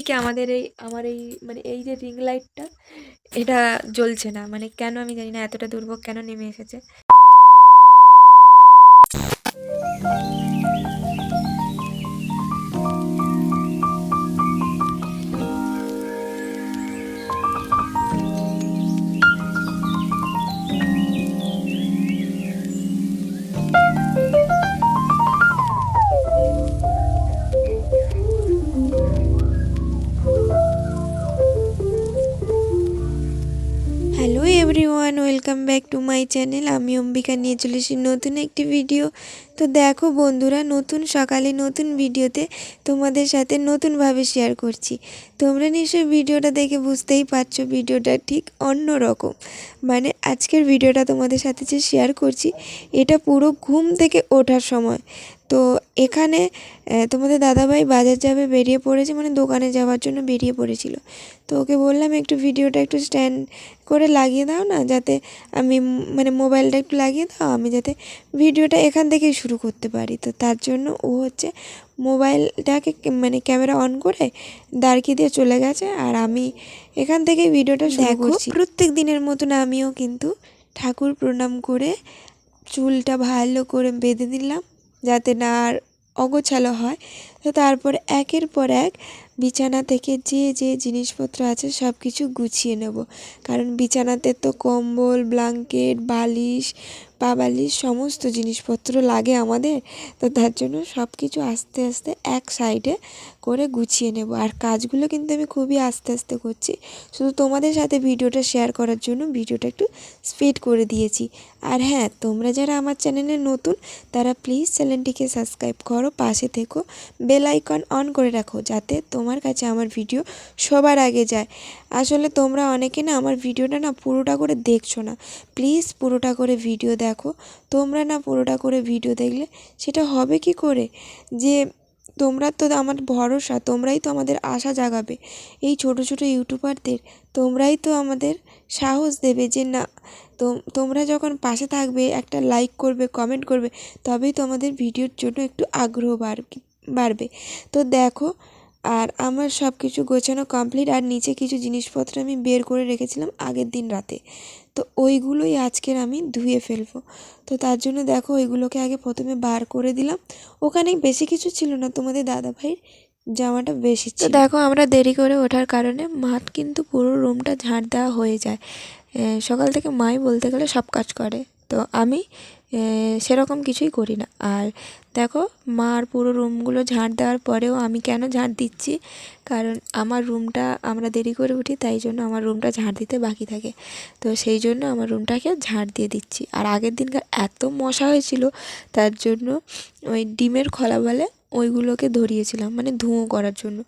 থেকে আমার এই মানে এই যে রিং লাইটটা এটা জ্বলছে না, মানে কেন আমি জানি না, এতটা দুর্ভোগ কেন নেমে এসেছে। Hello everyone, welcome back to my channel. আমি অম্বিকা নিয়ে চলে এসেছি নতুন একটি ভিডিও। তো দেখো বন্ধুরা, নতুন সকালে নতুন ভিডিওতে তোমাদের সাথে নতুনভাবে শেয়ার করছি। তোমরা নিশ্চয়ই ভিডিওটা দেখে বুঝতেই পারছো ভিডিওটা ঠিক অন্য রকম। মানে আজকের ভিডিওটা তোমাদের সাথে যে শেয়ার করছি এটা পুরো ঘুম থেকে ওঠার সময়। তো এখানে তোমাদের দাদাভাই বাজার যাবে বেরিয়ে পড়েছে, মানে দোকানে যাওয়ার জন্য বেরিয়ে পড়েছিল। তো ওকে বললাম একটু ভিডিওটা একটু স্ট্যান্ড করে লাগিয়ে দাও না, যাতে আমি মানে মোবাইলটা একটু লাগিয়ে দাও, আমি যাতে ভিডিওটা এখান থেকেই শুরু করতে পারি। তো তার জন্য ও হচ্ছে মোবাইলটাকে মানে ক্যামেরা অন করে দাঁড়কিয়ে দিয়ে চলে গেছে, আর আমি এখান থেকেই ভিডিওটা শুরু করছি। প্রত্যেক দিনের মতন আমিও কিন্তু ঠাকুর প্রণাম করে চুলটা ভালো করে বেঁধে দিলাম যাতে না আর অগোছালো হয়। তো তারপরে একের পর এক বিছানা থেকে যে যে জিনিসপত্র আছে সব কিছু গুছিয়ে নেব, কারণ বিছানাতে তো কম্বল, ব্ল্যাঙ্কেট, বালিশ, পা বালিশ সমস্ত জিনিসপত্র লাগে আমাদের। তো তার জন্য সব কিছু আস্তে আস্তে এক সাইডে করে গুছিয়ে নেব। আর কাজগুলো কিন্তু আমি খুবই আস্তে আস্তে করছি, শুধু তোমাদের সাথে ভিডিওটা শেয়ার করার জন্য ভিডিওটা একটু স্পিড করে দিয়েছি। আর হ্যাঁ, তোমরা যারা আমার চ্যানেলে নতুন তারা প্লিজ চ্যানেলটিকে সাবস্ক্রাইব করো, পাশে থেকো, বেল আইকন অন করে রাখো যাতে তোমার কাছে আমার ভিডিও সবার আগে যায়। আসলে তোমরা অনেকে না আমার ভিডিওটা না পুরোটা করে দেখছো না, প্লিজ পুরোটা করে ভিডিও দেখো। তোমরা না পুরোটা করে ভিডিও দেখলে সেটা হবে কি করে, যে তোমরা তো আমার ভরসা, তোমরাই তো আমাদের আশা জাগাবে। এই ছোট ছোট ইউটিউবারদের তোমরাই তো আমাদের সাহস দেবে যে না, তোমরা যখন পাশে থাকবে, একটা লাইক করবে, কমেন্ট করবে, তবেই তো আমাদের ভিডিওর জন্য একটু আগ্রহ বাড়বে। তো দেখো, আর আমার সব কিছু গোছানো কমপ্লিট, আর নিচে কিছু জিনিসপত্র আমি বের করে রেখেছিলাম আগের দিন রাতে, তো ওইগুলোই আজকের আমি ধুয়ে ফেলবো। তো তার জন্য দেখো ওইগুলোকে আগে প্রথমে বার করে দিলাম। ওখানে বেশি কিছু ছিল না, তোমাদের দাদাভাইয়ের জামাটা বেশি ছিল। তো দেখো আমরা দেরি করে ওঠার কারণে মাঠ কিন্তু পুরো রুমটা ঝাঁট দেওয়া হয়ে যায়। সকাল থেকে মাই বলতে গেলে সব কাজ করে, তো আমি সেরকম কিছুই করি না। আর দেখো মার পুরো রুমগুলো ঝাঁট দেওয়ার পরেও আমি কেন ঝাঁট দিচ্ছি, কারণ আমার রুমটা আমরা দেরি করে উঠি, তাই জন্য আমার রুমটা ঝাঁট দিতে বাকি থাকে। তো সেই জন্য আমার রুমটাকে ঝাঁট দিয়ে দিচ্ছি। আর আগের দিনকার এত মশা হয়েছিল, তার জন্য ওই ডিমের খোলা বলে ওইগুলোকে ধরিয়েছিলাম, মানে ধুঁয়ো করার জন্য।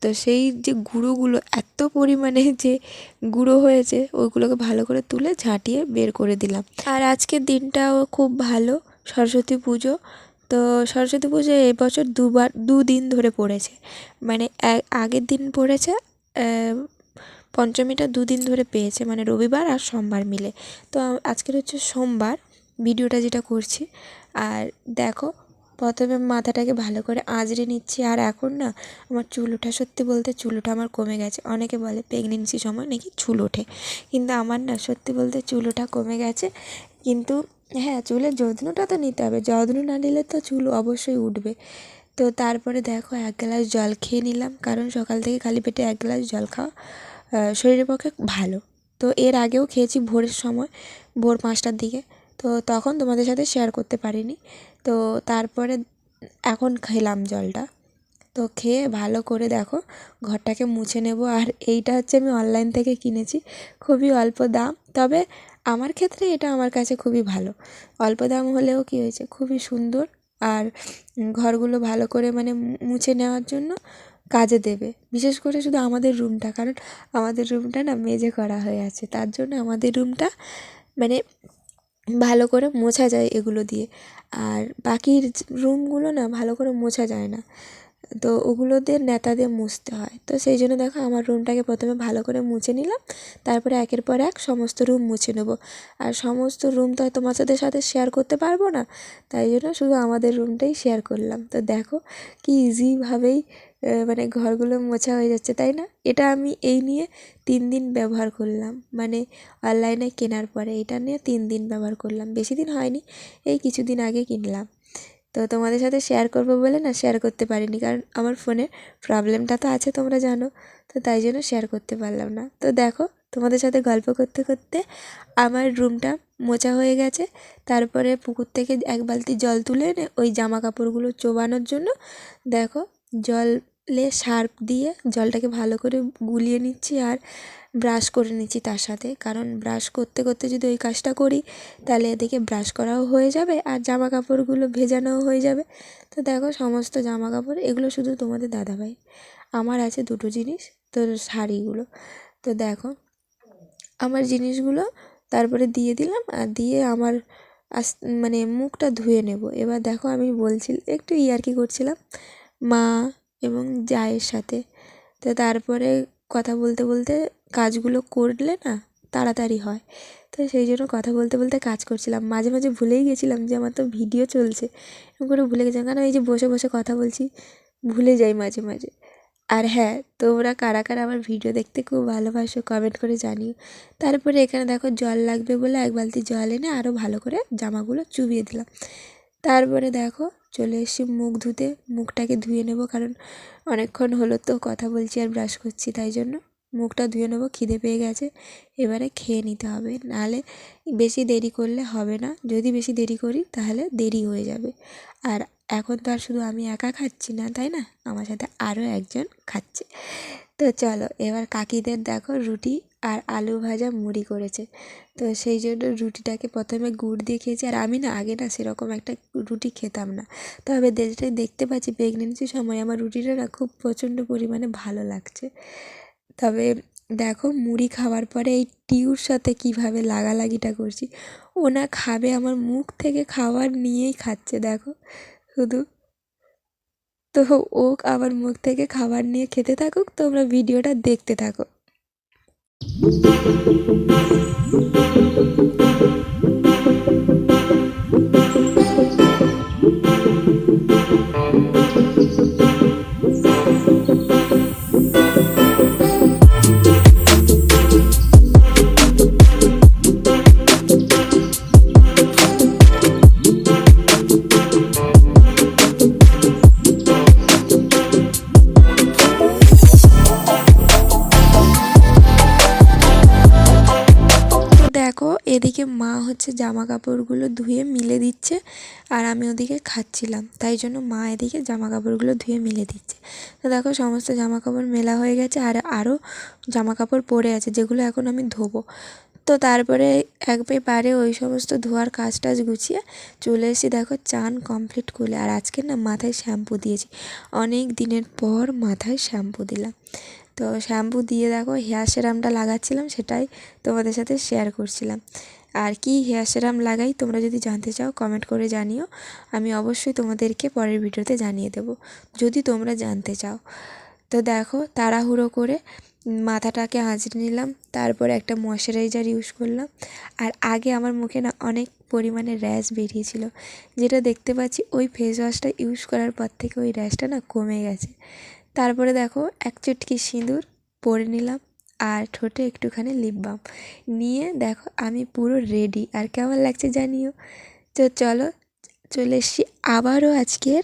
তো সেই যে গুঁড়োগুলো এত পরিমাণে যে গুঁড়ো হয়েছে, ওইগুলোকে ভালো করে তুলে ঝাঁটিয়ে বের করে দিলাম। আর আজকের দিনটাও খুব ভালো, সরস্বতী পুজো। তো সরস্বতী পুজো এবছর দুদিন ধরে পড়েছে, মানে আগের দিন পড়েছে, পঞ্চমীটা দুদিন ধরে পেয়েছে, মানে রবিবার আর সোমবার মিলে। তো আজকের হচ্ছে সোমবার ভিডিওটা যেটা করছি। আর দেখো প্রথমে মাথাটাকে ভালো করে আঁচড়ে নিচ্ছি। আর এখন না আমার চুল ওঠা, সত্যি বলতে চুল ওঠা আমার কমে গেছে। অনেকে বলে প্রেগনেন্সির সময় নাকি চুল ওঠে, কিন্তু আমার না সত্যি বলতে চুল ওঠা কমে গেছে। কিন্তু হ্যাঁ, চুলের যত্নটা তো নিতে হবে, যত্ন না নিলে তো চুল অবশ্যই উঠবে। তো তারপরে দেখো এক গ্লাস জল খেয়ে নিলাম, কারণ সকাল থেকে খালি পেটে এক গ্লাস জল খাওয়া শরীরের পক্ষে ভালো। তো এর আগেও খেয়েছি ভোরের সময়, ভোর 5টার দিকে, তো তখন তোমাদের সাথে শেয়ার করতে পারিনি। তো তারপরে এখন খেলাম জলটা। তো খেয়ে ভালো করে দেখো ঘরটাকে মুছে নেব। আর এইটা হচ্ছে আমি অনলাইন থেকে কিনেছি, খুবই অল্প দাম, তবে আমার ক্ষেত্রে এটা আমার কাছে খুবই ভালো। অল্প দাম হলেও কী হয়েছে, খুবই সুন্দর। আর ঘরগুলো ভালো করে মানে মুছে নেওয়ার জন্য কাজে দেবে, বিশেষ করে শুধু আমাদের রুমটা, কারণ আমাদের রুমটা না মেঝে করা হয়ে আছে, তার জন্য আমাদের রুমটা মানে ভালো করে মোছা যায় এগুলো দিয়ে। আর বাকির রুমগুলো না ভালো করে মোছা যায় না, তো ওগুলো দিয়ে ন্যাতা দিয়ে মুছতে হয়। তো সেই জন্য দেখো আমার রুমটাকে প্রথমে ভালো করে মুছে নিলাম, তারপরে একের পর এক সমস্ত রুম মুছে নেব। আর সমস্ত রুম তো তোমাদের সাথে শেয়ার করতে পারবো না, তাই জন্য শুধু আমাদের রুমটাই শেয়ার করলাম। তো দেখো কি ইজিভাবেই মানে ঘরগুলো মোছা হয়ে যাচ্ছে, তাই না? এটা আমি এই নিয়ে 3 দিন ব্যবহার করলাম, মানে অনলাইনে কেনার পরে এটা নিয়ে 3 দিন ব্যবহার করলাম, বেশি দিন হয়নি, এই কিছুদিন আগে কিনলাম। তো তোমাদের সাথে শেয়ার করবো বলে না শেয়ার করতে পারিনি, কারণ আমার ফোনে প্রবলেমটা তো আছে তোমরা জানো, তো তাই জন্য শেয়ার করতে পারলাম না। তো দেখো, তোমাদের সাথে গল্প করতে করতে আমার রুমটা মোছা হয়ে গেছে। তারপরে পুকুর থেকে 1 বালতি জল তুলে এনে ওই জামা কাপড়গুলো চোবানোর জন্য দেখো জলে সার্ফ দিয়ে জলটাকে ভালো করে গুলিয়ে নিচ্ছি আর ব্রাশ করে নিচ্ছি তার সাথে, কারণ ব্রাশ করতে করতে যদি ওই কাজটা করি তাহলে এদিকে ব্রাশ করাও হয়ে যাবে আর জামা কাপড়গুলো ভেজানোও হয়ে যাবে। তো দেখো সমস্ত জামা কাপড় এগুলো শুধু তোমাদের দাদাভাই, আমার আছে 2টো জিনিস, তো শাড়িগুলো। তো দেখো আমার জিনিসগুলো তারপরে দিয়ে দিলাম, আর দিয়ে আমার মানে মুখটা ধুয়ে নেব। এবার দেখো আমি একটু ইয়ার্কি করছিলাম মা এবং জায়ের সাথে। তো তারপরে কথা বলতে বলতে কাজগুলো করলে না তাড়াতাড়ি হয়, তো সেই জন্য কথা বলতে বলতে কাজ করছিলাম। মাঝে মাঝে ভুলেই গেছিলাম যে আমার তো ভিডিও চলছে, এরকম করে ভুলে গেছিলাম, কারণ এই যে বসে বসে কথা বলছি ভুলে যাই মাঝে মাঝে। আর হ্যাঁ, তোমরা কারা কারা আমার ভিডিও দেখতে খুব ভালোবাসো কমেন্ট করে জানিও। তারপরে এখানে দেখো জল লাগবে বলে 1 বালতি জল এনে আরও ভালো করে জামাগুলো চুবিয়ে দিলাম। তারপরে দেখো চলে এসেছি মুখ ধুতে, মুখটাকে ধুয়ে নেব, কারণ অনেকক্ষণ হলো তো কথা বলছি আর ব্রাশ করছি, তাই জন্য মুখটা ধুয়ে নেবো। খিদে পেয়ে গেছে, এবারে খেয়ে নিতে হবে, নাহলে বেশি দেরি করলে হবে না। যদি বেশি দেরি করি তাহলে দেরি হয়ে যাবে। আর এখন তো আর শুধু আমি একা খাচ্ছি না, তাই না, আমার সাথে আরও একজন খাচ্ছে। তো চলো এবার কাকিদের দেখো রুটি আর আলু ভাজা মুড়ি করেছে, তো সেই জন্য রুটিটাকে প্রথমে গুড় দিয়ে খেয়েছি। আর আমি না আগে না সেরকম একটা রুটি খেতাম না, তবে যেটাই দেখতে পাচ্ছি প্রেগনেন্সির সময় আমার রুটিটা না খুব প্রচণ্ড পরিমাণে ভালো লাগছে। তবে দেখো মুড়ি খাওয়ার পরে এই টিউর সাথে কীভাবে লাগালাগিটা করছি, ও না খাবে আমার মুখ থেকে খাবার নিয়েই খাচ্ছে দেখো শুধু। তো ও আমার মুখ থেকে খাবার নিয়ে খেতে থাকুক, তোমরা ভিডিওটা দেখতে থাকো। দেখো এদিকে মা হচ্ছে জামা কাপড়গুলো ধুয়ে মিলে দিচ্ছে, আর আমি ওদিকে খাচ্ছিলাম, তাই জন্য মা এদিকে জামা কাপড়গুলো ধুয়ে মিলে দিচ্ছে। তো দেখো সমস্ত জামা কাপড় মেলা হয়ে গেছে, আর আরও জামা কাপড় পড়ে আছে যেগুলো এখন আমি ধোবো। তো তারপরে একবারে ওই সমস্ত ধোয়ার কাজ টাজ গুছিয়ে চলে এসেছি দেখো চান কমপ্লিট করলে। আর আজকে না মাথায় শ্যাম্পু দিয়েছি, অনেক দিনের পর মাথায় শ্যাম্পু দিলাম। তো শ্যাম্পু দিয়ে দেখো হেয়ার সেরামটা লাগাচ্ছিলাম, সেটাই তোমাদের সাথে শেয়ার করছিলাম। আর কি হেয়ার সেরাম লাগাই তোমরা যদি জানতে চাও কমেন্ট করে জানিও, আমি অবশ্যই তোমাদেরকে পরের ভিডিওতে জানিয়ে দেবো যদি তোমরা জানতে চাও। তো দেখো তাড়াহুড়ো করে মাথাটাকে আঁচড়ে নিলাম, তারপরে একটা ময়শ্চারাইজার ইউজ করলাম। আর আগে আমার মুখে না অনেক পরিমাণে র্যাশ বেরিয়েছিল, যেটা দেখতে পাচ্ছি ওই ফেস ওয়াশটা ইউজ করার পর থেকে ওই র্যাশটা না কমে গেছে। তারপরে দেখো 1 চুটকি সিঁদুর পরে নিলাম, আর ঠোঁটে একটুখানি লিপ বাম নিয়ে দেখো আমি পুরো রেডি। আর কেমন লাগছে জানিও। তো চলো চলে এসেছি আবারও আজকের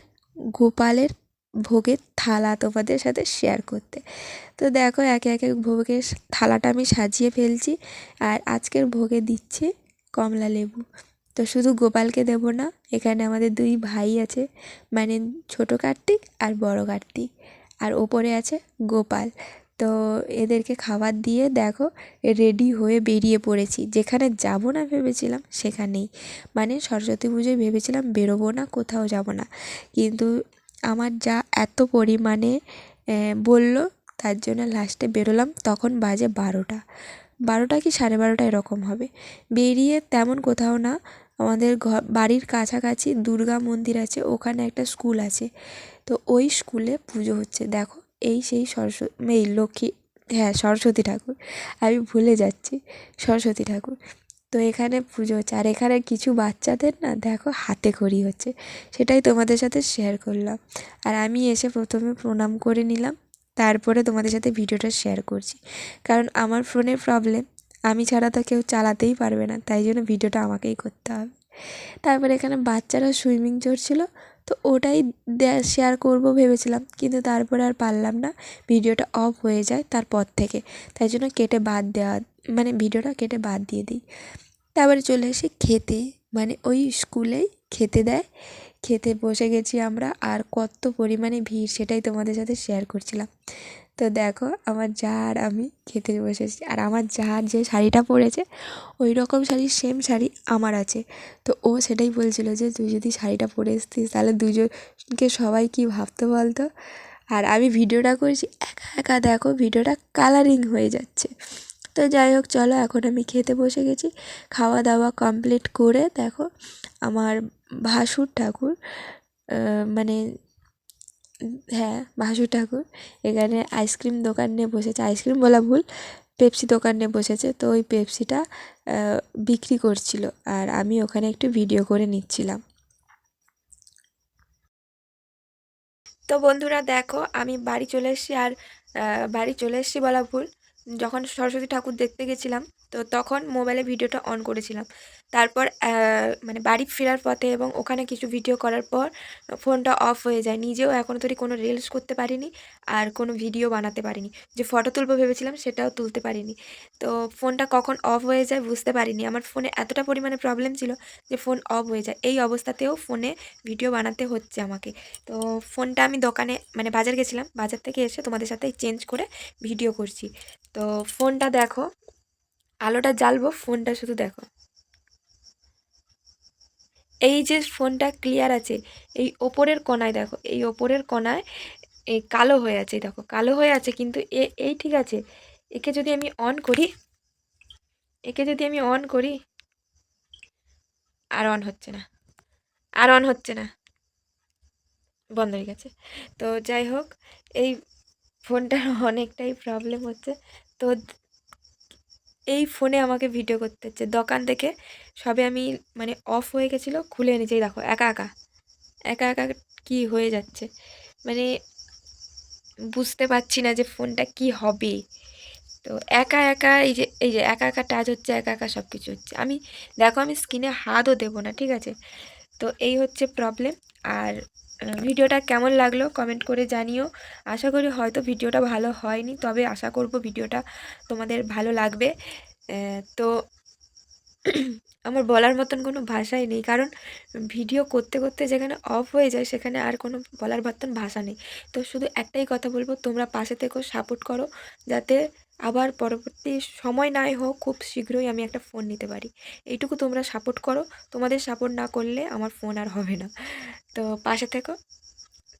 গোপালের ভোগের থালা তোমাদের সাথে শেয়ার করতে। তো দেখো একে একে ভোগের থালাটা আমি সাজিয়ে ফেলছি, আর আজকের ভোগে দিচ্ছি কমলা লেবু। তো শুধু গোপালকে দেব না, এখানে আমাদের 2 ভাই আছে, মানে ছোটো কার্তিক আর বড় কার্তিক, আর ওপরে আছে গোপাল। তো এদেরকে খাবার দিয়ে দেখো রেডি হয়ে বেরিয়ে পড়েছি, যেখানে যাব না ভেবেছিলাম সেখানেই, মানে সরস্বতী পুজোয় ভেবেছিলাম বেরোবো না, কোথাও যাব না, কিন্তু আমার যা এত পরিমাণে বলল, তার জন্য লাস্টে বেরোলাম। তখন বাজে 12টা কি 12:30 এরকম হবে। বেরিয়ে তেমন কোথাও না, আমাদের বাড়ির কাছাকাছি দুর্গা মন্দির আছে, ওখানে একটা স্কুল আছে, তো ওই স্কুলে পুজো হচ্ছে। দেখো সেই লক্ষ্মী, হ্যাঁ সরস্বতী ঠাকুর, আমি ভুলে যাচ্ছি, সরস্বতী ঠাকুর। তো তো এখানে পুজো হচ্ছে, আর এখানে কিছু বাচ্চাদের না দেখো হাতে খড়ি হচ্ছে, সেটাই তোমাদের সাথে শেয়ার করলাম। আর আমি এসে প্রথমে প্রণাম করে নিলাম, তারপরে তোমাদের সাথে ভিডিওটা শেয়ার করছি, কারণ আমার ফোনের প্রবলেম, আমি ছাড়া তো কেউ চালাতেই পারবে না, তাই জন্য ভিডিওটা আমাকেই করতে হবে। তারপরে এখানে বাচ্চারা সুইমিং করছিল, তো ওটাই শেয়ার করব ভেবেছিলাম, কিন্তু তারপরে আর পারলাম না, ভিডিওটা অফ হয়ে যায় তারপর থেকে, তাই জন্য কেটে বাদ দেওয়া, মানে ভিডিওটা কেটে বাদ দিয়ে দিই। তারপরে চলে এসে খেতে, মানে ওই স্কুলেই খেতে দেয়, খেতে বসে গেছি আমরা, আর কত পরিমাণে ভিড় সেটাই তোমাদের সাথে শেয়ার করছিলাম। তো দেখো আমার যা আর আমি খেতে বসেছি, আর আমার যার যে শাড়িটা পরেছে ওই রকম শাড়ি, সেম শাড়ি আমার আছে। তো ও সেটাই বলছিল যে তুই যদি শাড়িটা পরে এসতিস তাহলে দুজনকে সবাই কী ভাবতো বলতো। আর আমি ভিডিওটা করেছি একা একা, দেখো ভিডিওটা কালারিং হয়ে যাচ্ছে। তো যাই হোক, চলো এখন আমি খেতে বসে গেছি। খাওয়া দাওয়া কমপ্লিট করে দেখো আমার ভাসুর ঠাকুর, মানে হ্যাঁ ভাসুর ঠাকুর এখানে আইসক্রিম দোকান নিয়ে বসেছে, আইসক্রিম বলা ভুল, পেপসি দোকান নিয়ে বসেছে। তো ওই পেপসিটা বিক্রি করছিল, আর আমি ওখানে একটু ভিডিও করে নিচ্ছিলাম। তো বন্ধুরা দেখো আমি বাড়ি চলে এসেছি, আর বাড়ি চলে এসেছি বলা ভুল, যখন সরস্বতী ঠাকুর দেখতে গেছিলাম তো তখন মোবাইলে ভিডিওটা অন করেছিলাম। তারপর মানে বাড়ি ফেরার পথে এবং ওখানে কিছু ভিডিও করার পর ফোনটা অফ হয়ে যায়। নিজেও এখনও তৈরি কোনো রিলস করতে পারিনি, আর কোনো ভিডিও বানাতে পারিনি, যে ফটো তুলবো ভেবেছিলাম সেটাও তুলতে পারিনি। তো ফোনটা কখন অফ হয়ে যায় বুঝতে পারিনি, আমার ফোনে এতটা পরিমাণে প্রবলেম ছিল যে ফোন অফ হয়ে যায়, এই অবস্থাতেও ফোনে ভিডিও বানাতে হচ্ছে আমাকে। তো ফোনটা আমি দোকানে মানে বাজার গেছিলাম, বাজার থেকে এসে তোমাদের সাথে চেঞ্জ করে ভিডিও করছি। তো ফোনটা দেখো, আলোটা জ্বালবো, ফোনটা শুধু দেখো, এই যে ফোনটা ক্লিয়ার আছে, এই ওপরের কোনায় দেখো, এই ওপরের কোনায় এই কালো হয়ে আছে, দেখো কালো হয়ে আছে, কিন্তু এই ঠিক আছে। একে যদি আমি অন করি, একে যদি আমি অন করি, আর অন হচ্ছে না, আর অন হচ্ছে না, বন্ধ হয়ে গেছে। তো যাই হোক, এই ফোনটার অনেকটাই প্রবলেম হচ্ছে। তো এই ফোনে আমাকে ভিডিও করতে হচ্ছে, দোকান থেকে সবে আমি মানে অফ হয়ে গেছিলো, খুলে এনেছি, দেখো একা একা একা একা কী হয়ে যাচ্ছে, মানে বুঝতে পারছি না যে ফোনটা কি হবে। তো একা একা এই যে একা একা টাচ হচ্ছে, একা একা সব কিছু হচ্ছে। আমি দেখো আমি স্ক্রিনে হাতও দেবো না, ঠিক আছে। তো এই হচ্ছে প্রবলেম। আর ভিডিওটা কেমন লাগলো কমেন্ট করে জানিও। আশা করি হয়তো ভিডিওটা ভালো হয়নি, তবে আশা করব ভিডিওটা তোমাদের ভালো লাগবে। তো আমার বলার মতন কোনো ভাষাই নেই, কারণ ভিডিও করতে করতে যেখানে অফ হয়ে যায় সেখানে আর কোনো বলার মতন ভাষা নেই। তো শুধু একটাই কথা বলবো, তোমরা পাশে থেকেও সাপোর্ট করো, যাতে আবার পরবর্তী সময় নাই হোক, খুব শীঘ্রই আমি একটা ফোন নিতে পারি। এইটুকু তোমরা সাপোর্ট করো, তোমাদের সাপোর্ট না করলে আমার ফোন আর হবে না। তো পাশে থেকো।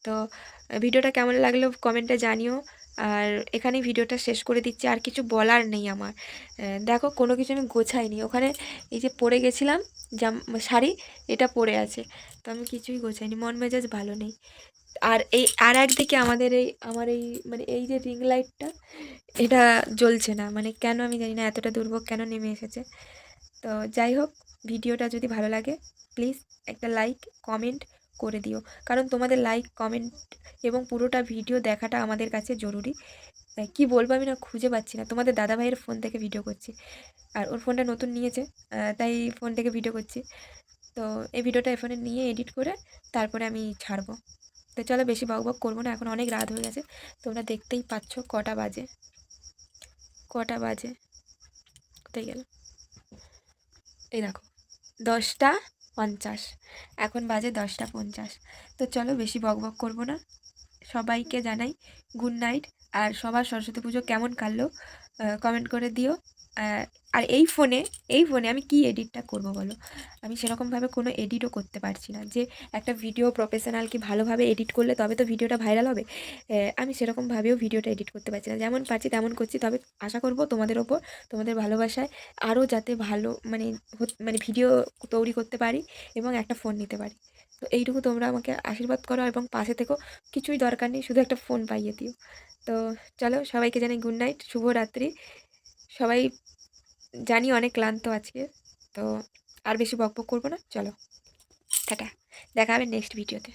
তো ভিডিওটা কেমন লাগলো কমেন্টে জানিও। আর এখানেই ভিডিওটা শেষ করে দিচ্ছি, আর কিছু বলার নেই আমার। দেখো কোনো কিছু আমি গোছাইনি, ওখানে এই যে পরে গেছিলাম শাড়ি, এটা পরে আছে, তো আমি কিছুই গোছাইনি, মন মেজাজ ভালো নেই। আর এই আর একদিকে আমার এই মানে এই যে রিং লাইটটা, এটা জ্বলছে না, মানে কেন আমি জানি না, এতটা দুর্ভোগ কেন নেমে এসেছে। তো যাই হোক, ভিডিওটা যদি ভালো লাগে প্লিজ একটা লাইক কমেন্ট করে দিও, কারণ তোমাদের লাইক কমেন্ট এবং পুরোটা ভিডিও দেখাটা আমাদের কাছে জরুরি। কি বলবো আমি না খুঁজে পাচ্ছি না, তোমাদের দাদা ভাইয়ের ফোন থেকে ভিডিও করছি, আর ওর ফোনটা নতুন নিয়েছে, তাই ফোন থেকে ভিডিও করছি। তো এই ভিডিওটা এই ফোনে নিয়ে এডিট করে তারপরে আমি ছাড়বো। তো চলো বেশি বক বক করবো না, এখন অনেক রাত হয়ে গেছে, তোমরা দেখতেই পাচ্ছ কটা বাজে, কটা বাজে, কোথায় গেল, এই দেখো 10টা 50, এখন বাজে 10টা 50। তো চলো বেশি বক বক করবো না, সবাইকে জানাই গুড নাইট। আর সবার সরস্বতী পুজো কেমন কাটলো কমেন্ট করে দিও। আর এই ফোনে আমি কি এডিটটা করব বলো, আমি সেরকমভাবে কোনো এডিটও করতে পারছি না, যে একটা ভিডিও প্রফেশনাল কি ভালোভাবে এডিট করলে তবে তো ভিডিওটা ভাইরাল হবে। আমি সেরকমভাবেও ভিডিওটা এডিট করতে পারছি না, যেমন পারছি তেমন করছি। তবে আশা করব তোমাদের ওপর, তোমাদের ভালোবাসায় আরও যাতে ভালো মানে ভিডিও তৈরি করতে পারি এবং একটা ফোন নিতে পারি। তো এইটুকু তোমরা আমাকে আশীর্বাদ করো এবং পাশে থেকো, কিছুই দরকার নেই, শুধু একটা ফোন পাইয়ে দিও। তো চলো সবাইকে জানাই গুড নাইট, শুভরাত্রি। সবাই জানি অনেক ক্লান্ত আজকে, তো আর বেশি বকবক করবো না, চলো টাটা, দেখা হবে নেক্সট ভিডিওতে।